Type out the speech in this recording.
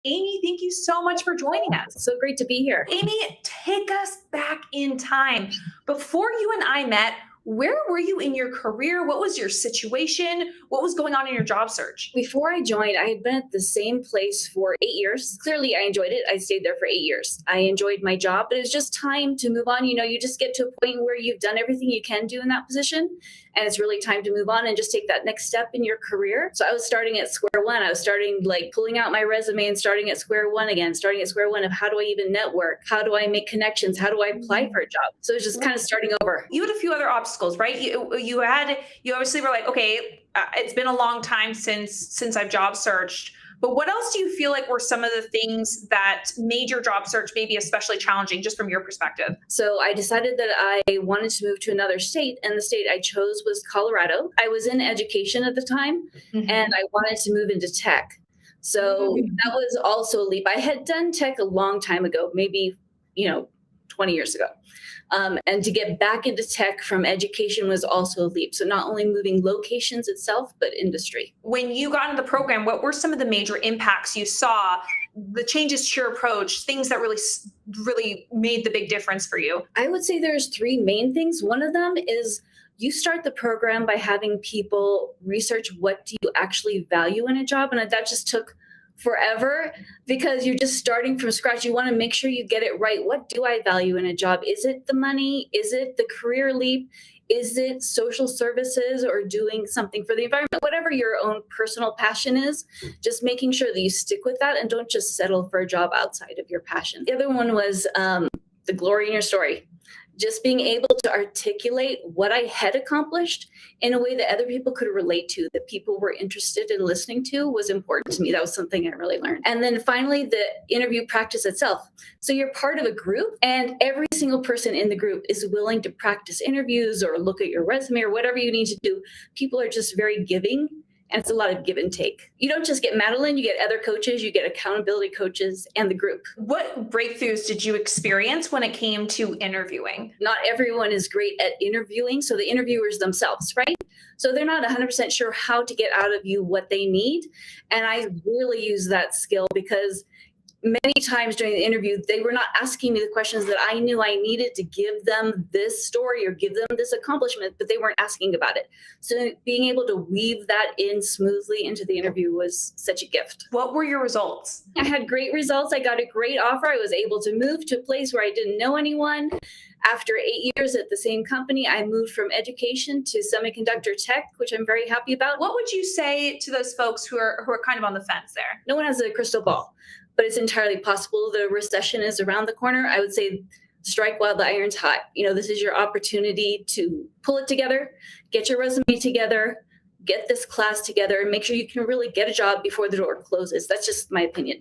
Amy, thank you so much for joining us. So great to be here. Amy, take us back in time. Before you and I met, where were you in your career? What was your situation? What was going on in your job search? Before I joined, I had been at the same place for 8 years. Clearly, I enjoyed it. I stayed there for 8 years. I enjoyed my job, but it was just time to move on. You just get to a point where you've done everything you can do in that position, and it's really time to move on and just take that next step in your career. So I was starting at square one. I was starting like pulling out my resume and starting at square one again, starting at square one of how do I even network? How do I make connections? How do I apply for a job? So it's just kind of starting over. You had a few other obstacles, right? You obviously were like, okay, it's been a long time since I've job searched. But what else do you feel like were some of the things that made your job search maybe especially challenging, just from your perspective? So I decided that I wanted to move to another state, and the state I chose was Colorado. I was in education at the time, and I wanted to move into tech. So that was also a leap. I had done tech a long time ago, maybe, 20 years ago. And to get back into tech from education was also a leap. So not only moving locations itself, but industry. When you got into the program, what were some of the major impacts you saw, the changes to your approach, things that really made the big difference for you? I would say there's three main things. One of them is you start the program by having people research what do you actually value in a job. And that just took forever because you're just starting from scratch. You want to make sure you get it right. What do I value in a job? Is it the money? Is it the career leap? Is it social services or doing something for the environment? Whatever your own personal passion is, just making sure that you stick with that and don't just settle for a job outside of your passion. The other one was the glory in your story. Just being able to articulate what I had accomplished in a way that other people could relate to, that people were interested in listening to, was important to me. That was something I really learned. And then finally, the interview practice itself. So you're part of a group, and every single person in the group is willing to practice interviews or look at your resume or whatever you need to do. People are just very giving. And it's a lot of give and take. You don't just get Madeline, you get other coaches, you get accountability coaches and the group. What breakthroughs did you experience when it came to interviewing? Not everyone is great at interviewing, so the interviewers themselves, right? So they're not 100% sure how to get out of you what they need. And I really use that skill because many times during the interview, they were not asking me the questions that I knew I needed to give them this story or give them this accomplishment, but they weren't asking about it. So being able to weave that in smoothly into the interview was such a gift. What were your results? I had great results. I got a great offer. I was able to move to a place where I didn't know anyone. After 8 years at the same company, I moved from education to semiconductor tech, which I'm very happy about. What would you say to those folks who are kind of on the fence there? No one has a crystal ball, but it's entirely possible the recession is around the corner. I would say strike while the iron's hot. This is your opportunity to pull it together, get your resume together, get this class together, and make sure you can really get a job before the door closes. That's just my opinion.